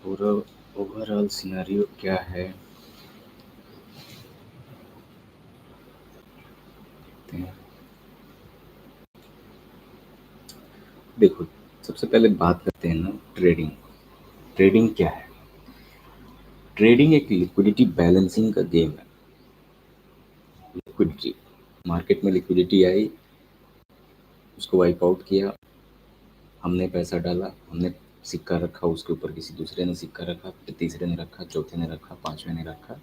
पूरा overall scenario क्या है देखते हैं। देखो, सबसे पहले बात करते हैं ना ट्रेडिंग। ट्रेडिंग क्या है? ट्रेडिंग एक लिक्विडिटी बैलेंसिंग का गेम है। लिक्विडिटी, मार्केट में लिक्विडिटी आई, उसको वाइप आउट किया, हमने पैसा डाला, हमने सिक्का रखा, उसके ऊपर किसी दूसरे ने सिक्का रखा, फिर तीसरे ने रखा, चौथे ने रखा, पांचवें ने रखा।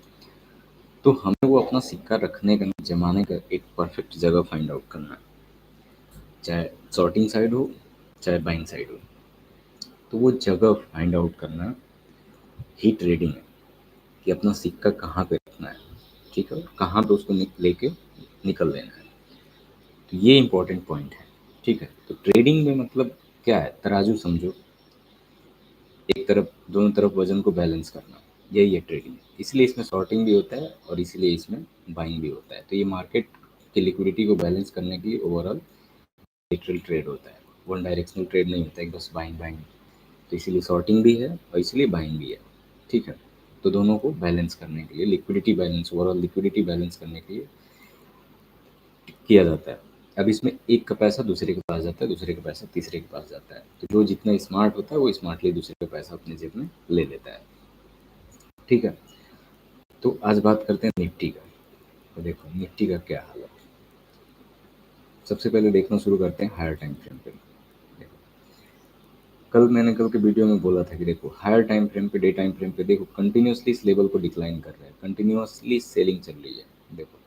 तो हमें वो अपना सिक्का रखने का, जमाने का एक परफेक्ट जगह फाइंड आउट करना है, चाहे शॉर्टिंग साइड हो चाहे बाइंग साइड हो। तो वो जगह फाइंड आउट करना ही ट्रेडिंग है, कि अपना सिक्का कहाँ पे रखना है, ठीक है, कहाँ पे उसको लेके निकल लेना है। तो ये इंपॉर्टेंट पॉइंट है, ठीक है। तो ट्रेडिंग में मतलब क्या है, तराजू समझो, एक तरफ, दोनों तरफ वजन को बैलेंस करना, यही है ट्रेडिंग। इसलिए इसमें शॉर्टिंग भी होता है और इसलिए इसमें बाइंग भी होता है। तो ये मार्केट की लिक्विडिटी को बैलेंस करने की ओवरऑल लेटरल ट्रेड होता है, वन डायरेक्शनल ट्रेड नहीं होता है बस बाइंग बाइंग। तो इसीलिए शॉर्टिंग भी है और इसलिए बाइंग भी है, ठीक है। तो दोनों को बैलेंस करने के लिए, liquidity balance, overall liquidity balance करने के लिए किया जाता है। अब इसमें एक का पैसा दूसरे के पास जाता है, दूसरे का पैसा तीसरे के पास जाता है। तो जो जितना स्मार्ट होता है वो स्मार्टली दूसरे का पैसा अपने जेब में ले लेता है, ठीक है। तो आज बात करते हैं निफ्टी का। तो देखो निफ्टी का क्या हाल है। सबसे पहले देखना शुरू करते हैं हायर टाइम फ्रेम पे। देखो, कल के वीडियो में बोला था कि देखो हायर टाइम फ्रेम पे, डे टाइम फ्रेम पे देखो कंटिन्यूसली इस लेवल को डिक्लाइन कर रहा है, कंटिन्यूसली सेलिंग चल रही है। देखो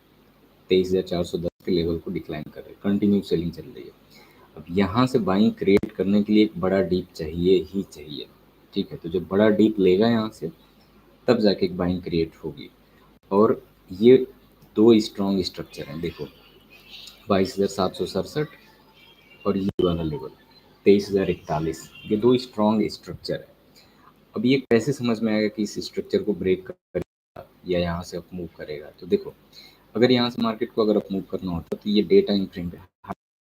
23,410 के लेवल को डिक्लाइन कर रहे हैं, कंटिन्यू सेलिंग चल रही है। अब यहाँ से बाइंग क्रिएट करने के लिए एक बड़ा डीप चाहिए ही चाहिए, ठीक है। तो जब बड़ा डीप लेगा यहाँ से, तब जाके एक बाइंग क्रिएट होगी। और ये दो स्ट्रॉन्ग स्ट्रक्चर हैं, देखो 22,767 और ये वाला लेवल 23,041, ये दो स्ट्रॉन्ग स्ट्रक्चर है। अब ये कैसे समझ में आएगा कि इस स्ट्रक्चर को ब्रेक करेगा या यहाँ से अप मूव करेगा? तो देखो, अगर यहाँ से मार्केट को अगर अप मूव करना होता तो ये डे टाइम फ्रेम पे,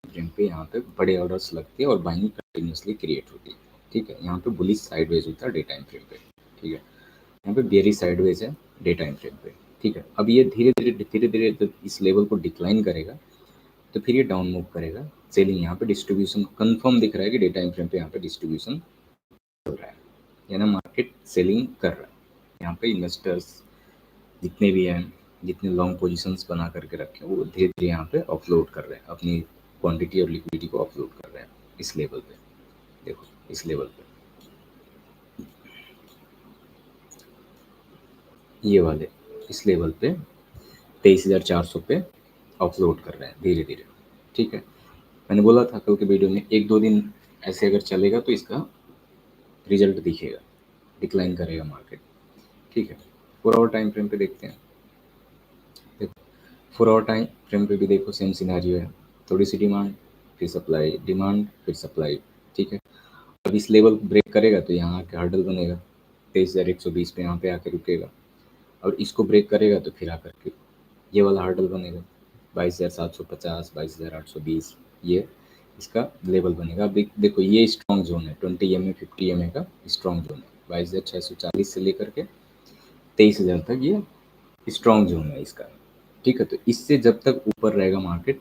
फ्रेम पे यहाँ पे बड़े ऑर्डर्स लगते हैं और बाइंग कंटिन्यूसली क्रिएट होती है, ठीक है। यहाँ पे बुलिश साइडवेज होता है डे टाइम फ्रेम पे, ठीक है। यहाँ पे बेयरिश साइडवेज है डे टाइम फ्रेम पे, ठीक है। अब ये धीरे धीरे जब इस लेवल को डिक्लाइन करेगा तो फिर ये डाउन मूव करेगा। सेलिंग यहाँ पे डिस्ट्रीब्यूशन कंफर्म दिख रहा है कि डे टाइम फ्रेम पे यहाँ पे डिस्ट्रीब्यूशन चल रहा है, यानी मार्केट सेलिंग कर रहा है। यहाँ पे इन्वेस्टर्स जितने भी हैं, जितने लॉन्ग पोजीशंस बना करके रखे हैं, वो धीरे धीरे यहाँ पे ऑफलोड कर रहे हैं, अपनी क्वांटिटी और लिक्विडिटी को ऑफलोड कर रहे हैं इस लेवल पे। देखो इस लेवल पे, ये वाले इस लेवल पे 23,400 पे ऑफलोड कर रहे हैं धीरे धीरे, ठीक है। मैंने बोला था कल के वीडियो में, एक दो दिन ऐसे अगर चलेगा तो इसका रिजल्ट दिखेगा, डिक्लाइन करेगा मार्केट, ठीक है। 4 आवर टाइम फ्रेम पे देखते हैं। देखो 4 आवर टाइम फ्रेम पे भी देखो सेम सिनेरियो है, थोड़ी सी डिमांड, फिर सप्लाई, डिमांड फिर सप्लाई, ठीक है। अब इस लेवल को ब्रेक करेगा तो यहाँ आके हर्डल बनेगा 23,120 पे, यहाँ पे आके रुकेगा। और इसको ब्रेक करेगा तो फिर आकर के ये वाला हर्डल बनेगा 22,750, 22,820, ये इसका लेवल बनेगा। अब देखो ये स्ट्रॉन्ग जोन है, 20 MA 50 MA का स्ट्रॉन्ग जोन है, 22,640 से लेकर के 23,000 तक ये स्ट्रॉन्ग जोन है इसका, ठीक है। तो इससे जब तक ऊपर रहेगा मार्केट,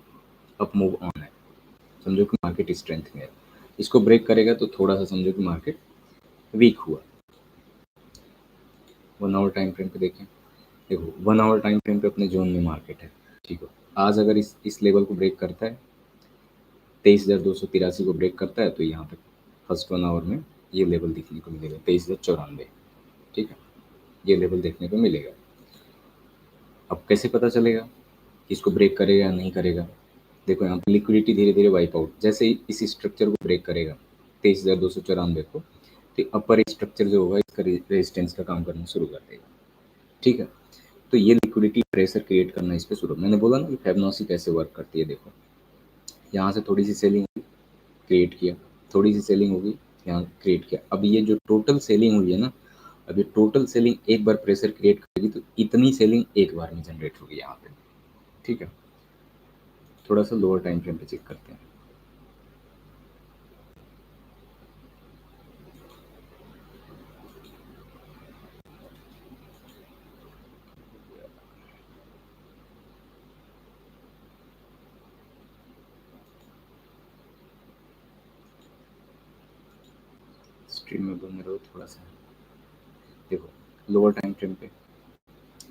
अप मूव ऑन है, समझो कि मार्केट स्ट्रेंथ में है। इसको ब्रेक करेगा तो थोड़ा सा समझो कि मार्केट वीक हुआ। 1 आवर टाइम फ्रेम पे देखें। देखो 1 आवर टाइम फ्रेम पे अपने जोन में मार्केट है, ठीक है। आज अगर इस लेवल को ब्रेक करता है, 23,283 को ब्रेक करता है, तो यहाँ पे फर्स्ट 1 आवर में ये लेवल देखने को मिलेगा 23,094, ठीक है। ये लेवल देखने को मिलेगा। अब कैसे पता चलेगा कि इसको ब्रेक करेगा या नहीं करेगा? देखो यहाँ पे लिक्विडिटी धीरे धीरे वाइप आउट, जैसे ही इस स्ट्रक्चर को ब्रेक करेगा 23,294 को, तो अपर स्ट्रक्चर जो होगा इसका रेजिस्टेंस का काम करना शुरू कर देगा, ठीक है। तो ये लिक्विडिटी प्रेशर क्रिएट करना इस पे शुरू, मैंने बोला ना कि फिबोनाची कैसे वर्क करती है। देखो यहाँ से थोड़ी सी सेलिंग क्रिएट किया, थोड़ी सी सेलिंग होगी, यहाँ क्रिएट किया। अब ये जो टोटल सेलिंग हुई है ना, अब ये टोटल सेलिंग एक बार प्रेशर क्रिएट करेगी तो इतनी सेलिंग एक बार में जनरेट होगी यहाँ पे, ठीक है। थोड़ा सा लोअर टाइम फ्रेम पे चेक करते हैं। स्ट्रीम में बने रहो थोड़ा सा। देखो लोअर टाइम फ्रेम पे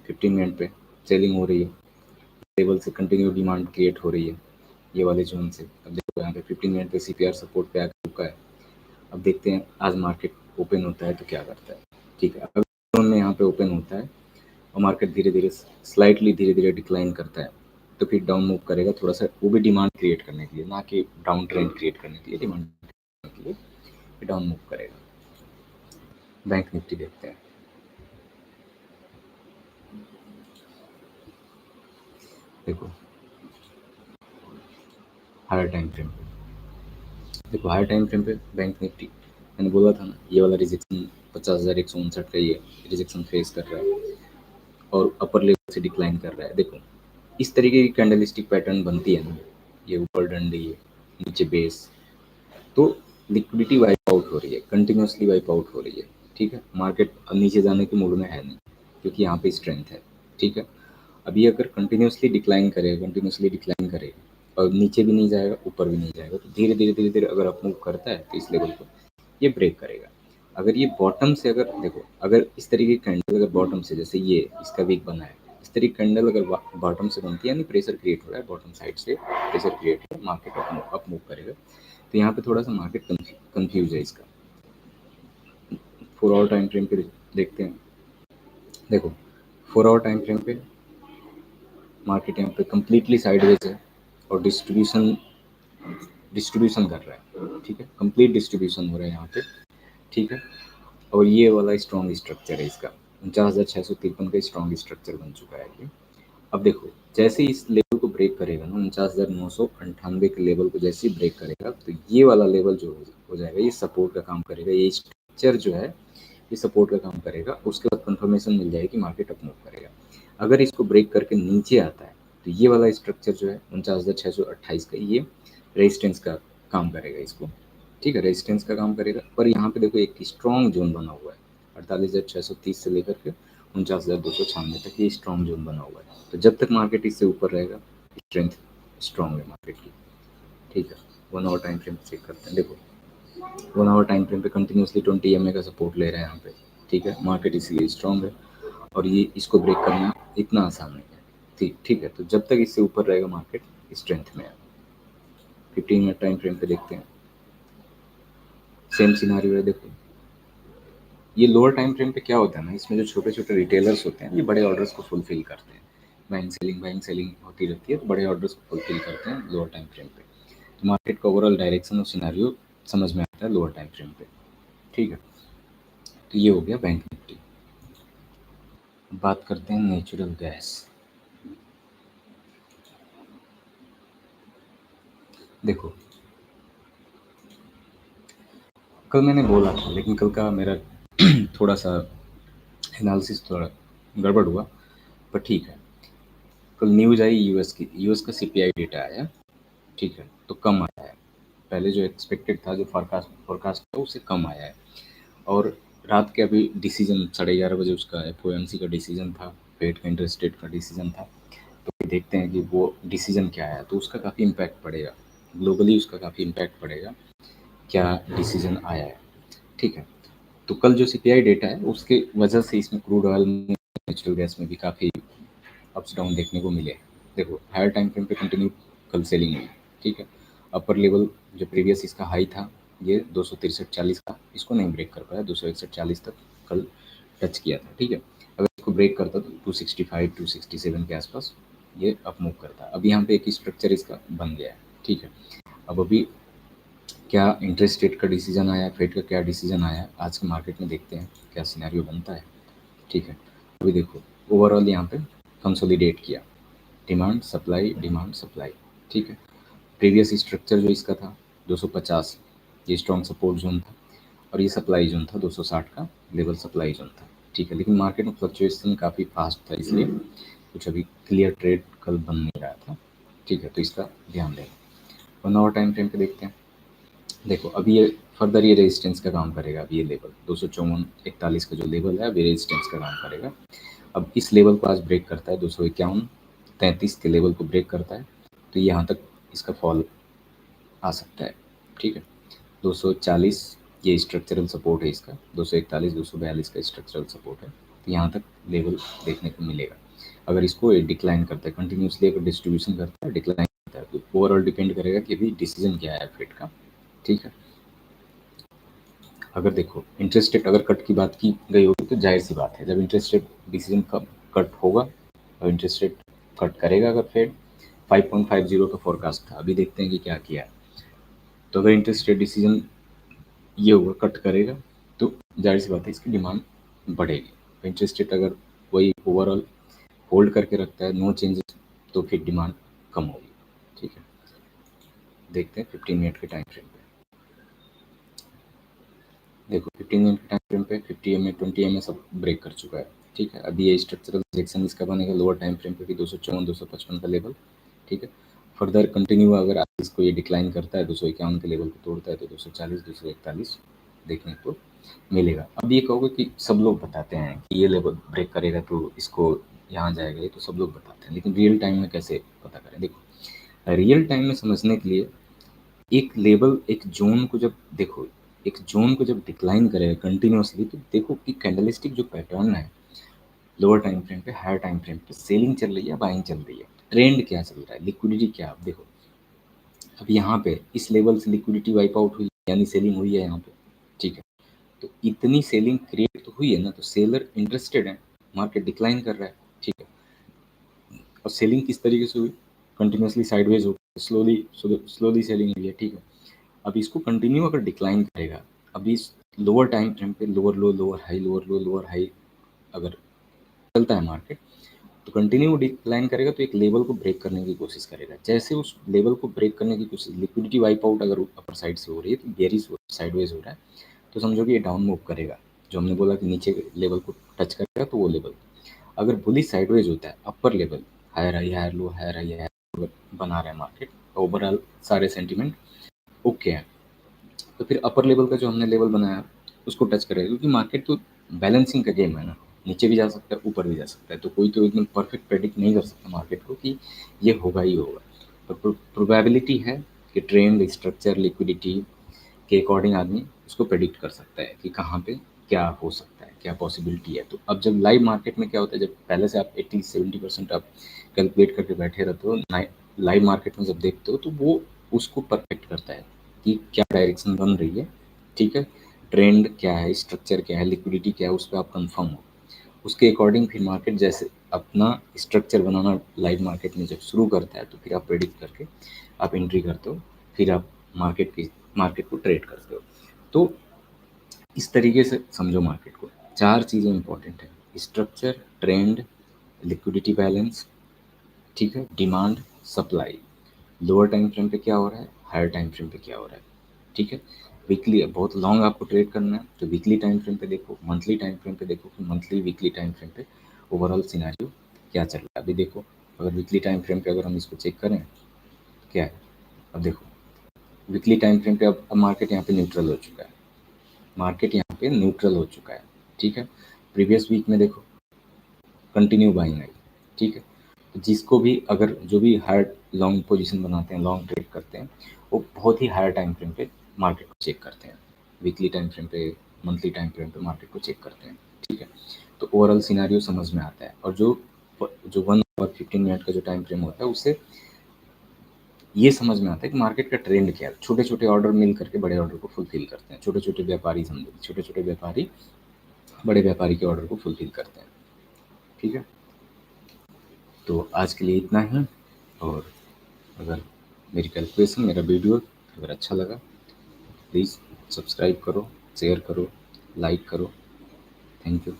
15 मिनट पे सेलिंग हो रही है, लेवल से कंटिन्यू डिमांड क्रिएट हो रही है ये वाले जोन से। अब देखो यहाँ पे 15 मिनट पे सीपीआर सपोर्ट पे आकर रुका है। अब देखते हैं आज मार्केट ओपन होता है तो क्या करता है। ठीक है, अगर जोन में यहाँ पे ओपन होता है और मार्केट धीरे धीरे स्लाइटली धीरे धीरे डिक्लाइन करता है तो फिर डाउन मूव करेगा थोड़ा सा, वो भी डिमांड क्रिएट करने के लिए, ना कि डाउन ट्रेंड क्रिएट करने के लिए, डिमांड के लिए डाउन मूव करेगा। बैंक निफ्टी देखते हैं। देखो हायर टाइम फ्रेम पे, देखो हायर टाइम फ्रेम पे बैंक निफ्टी, मैंने बोला था ना ये वाला रिजेक्शन 50,159 का ये रिजेक्शन फेस कर रहा है और अपर लेवल से डिक्लाइन कर रहा है। देखो इस तरीके की कैंडलस्टिक पैटर्न बनती है ना, ये ऊपर डंडी है नीचे बेस, तो लिक्विडिटी वाइप आउट हो रही है, कंटिन्यूसली वाइप आउट हो रही है। ठीक है, मार्केट अब नीचे जाने के मूड में है नहीं क्योंकि यहाँ पे स्ट्रेंथ है। ठीक है, अभी अगर कंटिन्यूसली डिक्लाइन करेगा और नीचे भी नहीं जाएगा ऊपर भी नहीं जाएगा तो धीरे धीरे धीरे धीरे अगर अप मूव करता है तो इस लेवल को ये ब्रेक करेगा। अगर ये बॉटम से, अगर देखो अगर इस तरीके की कैंडल अगर बॉटम से, जैसे ये इसका वीक बना है, इस तरीके की कैंडल अगर बॉटम से बनती है यानी प्रेशर क्रिएट हो रहा है बॉटम साइड से, प्रेशर क्रिएट है, मार्केट अप मूव करेगा। तो यहाँ पे थोड़ा सा मार्केट कंफ्यूज है इसका। 4 आवर टाइम फ्रेम पे देखते हैं। देखो 4 आवर टाइम फ्रेम पे मार्केट यहाँ पे कंप्लीटली साइडवेज है और डिस्ट्रीब्यूशन कर रहा है। ठीक है, कंप्लीट डिस्ट्रीब्यूशन हो रहा है यहाँ पे। ठीक है, और ये वाला स्ट्रॉन्ग स्ट्रक्चर है इसका, 49,653 का स्ट्रॉन्ग स्ट्रक्चर बन चुका है ये। अब देखो जैसे ही इस लेवल को ब्रेक करेगा ना, 49,998 के लेवल को जैसे ही ब्रेक करेगा तो ये वाला लेवल जो हो जाएगा ये सपोर्ट का काम करेगा, ये स्ट्रक्चर जो है ये सपोर्ट का काम करेगा। उसके बाद कंफर्मेशन मिल जाएगी, मार्केट अप मूव करेगा। अगर इसको ब्रेक करके नीचे आता है तो ये वाला स्ट्रक्चर जो है 49,628 का, ये रेजिस्टेंस का काम करेगा इसको। ठीक है, रेजिस्टेंस का काम करेगा। पर यहाँ पे देखो एक स्ट्रॉन्ग जोन बना हुआ है 48,630 से लेकर के 49,296 तक, ये स्ट्रॉन्ग जोन बना हुआ है। तो जब तक मार्केट इससे ऊपर रहेगा स्ट्रेंथ स्ट्रॉन्ग है मार्केट की। ठीक है, 1 आवर टाइम फ्रेम चेक करते हैं। देखो 1 आवर टाइम फ्रेम पे कंटिन्यूसली 20 EMA का सपोर्ट ले रहा है यहाँ पे। ठीक है, मार्केट इसलिए स्ट्रॉन्ग है और ये इसको ब्रेक करना इतना आसान नहीं है। ठीक है, तो जब तक इससे ऊपर रहेगा मार्केट स्ट्रेंथ में है। 15 मिनट टाइम फ्रेम पे देखते हैं, सेम सिनारियो है। देखो ये लोअर टाइम फ्रेम पे क्या होता है ना, इसमें जो छोटे छोटे रिटेलर्स होते हैं ये बड़े ऑर्डर्स को फुलफिल करते हैं, बाइंग सेलिंग होती रहती है तो बड़े ऑर्डर्स को फुलफिल करते हैं लोअर टाइम फ्रेम पे। तो मार्केट का ओवरऑल डायरेक्शन और सिनारियो समझ में आता है लोअर टाइम फ्रेम पे। ठीक है, तो ये हो गया बैंक निफ्टी। बात करते हैं नेचुरल गैस। देखो कल मैंने बोला था लेकिन कल का मेरा थोड़ा सा एनालिसिस थोड़ा गड़बड़ हुआ, पर ठीक है। कल न्यूज़ आई यूएस का सीपीआई डेटा आया। ठीक है, तो कम आया है, पहले जो एक्सपेक्टेड था, जो फोरकास्ट था उससे कम आया है। और रात के अभी डिसीजन 11:30 बजे उसका एफओएमसी का डिसीजन था, फेड का इंटरेस्ट रेट का डिसीजन था। तो देखते हैं कि वो डिसीजन क्या आया, तो उसका काफ़ी इम्पैक्ट पड़ेगा ग्लोबली, उसका काफ़ी इम्पैक्ट पड़ेगा क्या डिसीजन आया है। ठीक है, तो कल जो सीपीआई डेटा है उसके वजह से इसमें क्रूड ऑयल में, नेचुरल गैस में भी काफ़ी अप्स डाउन देखने को मिले। देखो हायर टाइम फ्रेम पे कंटिन्यू कल सेलिंग हुई। ठीक है, अपर लेवल जो प्रीवियस इसका हाई था ये 263.40 का, इसको नहीं ब्रेक कर पाया, 261.40 तक कल टच किया था। ठीक है, अगर इसको ब्रेक करता तो 265 267 के आसपास ये अप मूव करता। अब यहाँ पे एक स्ट्रक्चर इसका बन गया है। ठीक है, अब अभी क्या इंटरेस्ट रेट का डिसीजन आया, फेड का क्या डिसीजन आया, आज के मार्केट में देखते हैं क्या सिनेरियो बनता है। ठीक है, अभी देखो ओवरऑल यहाँ पे कंसोलिडेट किया, डिमांड सप्लाई। ठीक है, प्रीवियस स्ट्रक्चर जो इसका था 250, ये स्ट्रॉन्ग सपोर्ट जोन था और ये सप्लाई जोन था 260 का लेवल सप्लाई जोन था। ठीक है, लेकिन मार्केट में फ्लक्चुएशन काफ़ी फास्ट था इसलिए कुछ अभी क्लियर ट्रेड कल बन नहीं रहा था। ठीक है, तो इसका ध्यान देना। 1 आवर टाइम फ्रेम पे देखते हैं। देखो अभी ये फर्दर ये रेजिस्टेंस का काम करेगा। अब ये लेवल 254.41 का जो लेवल है अभी रेजिस्टेंस का काम करेगा। अब इस लेवल को आज ब्रेक करता है, 251.33 के लेवल को ब्रेक करता है तो यहाँ तक इसका फॉल आ सकता है। ठीक है, 240 ये स्ट्रक्चरल सपोर्ट है इसका 241 242 का स्ट्रक्चरल सपोर्ट है, तो यहाँ तक लेवल देखने को मिलेगा। अगर इसको डिक्लाइन करता है कंटिन्यूसली, अगर डिस्ट्रीब्यूशन करता है डिक्लाइन करता है, तो ओवरऑल डिपेंड करेगा कि अभी डिसीजन क्या है फेड का। ठीक है, अगर देखो इंटरेस्ट रेट अगर कट की बात की गई होगी तो जाहिर सी बात है जब इंटरेस्ट रेट डिसीजन कब कट होगा, और इंटरेस्ट रेट कट करेगा अगर फेड 5.50 का फोरकास्ट था, अभी देखते हैं कि क्या किया है। तो अगर इंटरेस्ट रेट डिसीजन ये होगा कट करेगा तो जाहिर सी बात है इसकी डिमांड बढ़ेगी। इंटरेस्ट रेट अगर वही ओवरऑल होल्ड करके रखता है नो चेंजेस, तो फिर डिमांड कम होगी। ठीक है, देखते हैं 15 मिनट के टाइम फ्रेम पे। देखो 15 मिनट के टाइम फ्रेम पे 50 एम 20 एम सब ब्रेक कर चुका है। ठीक है, अभी ये स्ट्रक्चरल रिजेक्शन इसका बनेगा लोअर टाइम फ्रेम पे भी 254 255 का लेवल। ठीक है, फर्दर कंटिन्यू अगर आज इसको ये डिक्लाइन करता है 251 के लेवल को तोड़ता है तो 240 241 देखने को मिलेगा। अब ये कहोगे कि सब लोग बताते हैं कि ये लेवल ब्रेक करेगा तो इसको यहाँ जाएगा, ये तो सब लोग बताते हैं, लेकिन रियल टाइम में कैसे पता करें? देखो रियल टाइम में समझने के लिए एक लेवल एक जोन को जब देखो, एक जोन को जब डिक्लाइन करेगा कंटिन्यूअसली तो देखो कि कैंडलस्टिक जो पैटर्न है लोअर टाइम फ्रेम पे हायर टाइम फ्रेम पे सेलिंग चल रही है बाइंग चल रही है, ट्रेंड क्या चल रहा है, लिक्विडिटी क्या। आप देखो अब यहाँ पे इस लेवल से लिक्विडिटी वाइप आउट हुई यानी सेलिंग हुई है यहाँ पे। ठीक है, तो इतनी सेलिंग क्रिएट तो हुई है ना, तो सेलर इंटरेस्टेड है, मार्केट डिक्लाइन कर रहा है। ठीक है, और सेलिंग किस तरीके से हुई, कंटिन्यूसली साइडवेज हो, स्लोली स्लोली सेलिंग हुई है। ठीक है, अब इसको कंटिन्यू अगर डिक्लाइन करेगा, अभी इस लोअर टाइम फ्रेम पे लोअर लो लोअर हाई लोअर लो लोअर हाई अगर चलता है मार्केट, तो कंटिन्यू डिक्लाइन करेगा तो एक लेवल को ब्रेक करने की कोशिश करेगा। जैसे उस लेवल को ब्रेक करने की कोशिश, लिक्विडिटी वाइप आउट अगर अपर साइड से हो रही है तो बेरिश साइडवेज हो रहा है, तो समझो कि ये डाउन मूव करेगा। जो हमने बोला कि नीचे लेवल को टच करेगा तो वो लेवल, अगर बुलिश साइडवेज होता है upper level higher high higher low higher high higher बना रहा है मार्केट, ओवरऑल सारे सेंटीमेंट ओके है, तो फिर अपर लेवल का जो हमने लेवल बनाया उसको टच करेगा, क्योंकि मार्केट तो बैलेंसिंग का गेम है ना, नीचे भी जा सकता है ऊपर भी जा सकता है, तो कोई तो एकदम परफेक्ट प्रेडिक्ट नहीं कर सकता मार्केट को कि ये होगा ही होगा। तो प्रोबेबिलिटी है कि ट्रेंड स्ट्रक्चर लिक्विडिटी के अकॉर्डिंग आदमी उसको प्रेडिक्ट कर सकता है कि कहाँ पे क्या हो सकता है, क्या पॉसिबिलिटी है। तो अब जब लाइव मार्केट में क्या होता है, जब पहले से आप 80-70% आप कैलकुलेट करके बैठे रहते हो, लाइव मार्केट में जब देखते हो तो वो उसको परफेक्ट करता है कि क्या डायरेक्शन बन रही है। ठीक है, ट्रेंड क्या है, स्ट्रक्चर क्या है, लिक्विडिटी क्या है, उस पर आप कंफर्म हो, उसके अकॉर्डिंग फिर मार्केट जैसे अपना स्ट्रक्चर बनाना लाइव मार्केट में जब शुरू करता है तो फिर आप प्रेडिक्ट करके आप एंट्री करते हो, फिर आप मार्केट को ट्रेड करते हो। तो इस तरीके से समझो मार्केट को, चार चीज़ें इंपॉर्टेंट है, स्ट्रक्चर ट्रेंड लिक्विडिटी बैलेंस, ठीक है, demand supply, lower time frame पे क्या हो रहा है हायर टाइम फ्रेम पे क्या हो रहा है। ठीक है, वीकली बहुत लॉन्ग आपको ट्रेड करना है तो वीकली टाइम फ्रेम पे देखो, मंथली टाइम फ्रेम पे देखो कि मंथली वीकली टाइम फ्रेम पे ओवरऑल सिनेरियो क्या चल रहा है। अभी देखो अगर वीकली टाइम फ्रेम पे अगर हम इसको चेक करें क्या है, अब देखो वीकली टाइम फ्रेम पे अब मार्केट यहाँ पे न्यूट्रल हो चुका है, मार्केट यहाँ पे न्यूट्रल हो चुका है। ठीक है, प्रीवियस वीक में देखो कंटिन्यू बाइंग आई। ठीक है, तो जिसको भी अगर जो भी हायर लॉन्ग पोजीशन बनाते हैं लॉन्ग ट्रेड करते हैं वो बहुत ही हायर टाइम फ्रेम पे मार्केट को चेक करते हैं, वीकली टाइम फ्रेम पे मंथली टाइम फ्रेम पे मार्केट को चेक करते हैं। ठीक है, तो ओवरऑल सिनारियो समझ में आता है, और जो जो 1 और 15 मिनट का जो टाइम फ्रेम होता है उससे ये समझ में आता है कि मार्केट का ट्रेंड क्या है। छोटे छोटे ऑर्डर मिल करके बड़े ऑर्डर को फुलफिल करते हैं, छोटे छोटे व्यापारी समझो, छोटे छोटे व्यापारी बड़े व्यापारी के ऑर्डर को फुलफिल करते हैं। ठीक है, तो आज के लिए इतना ही, और अगर मेरी कैलकुलेशन मेरा वीडियो अगर अच्छा लगा प्लीज़ सब्सक्राइब करो, शेयर करो, लाइक करो। Thank you.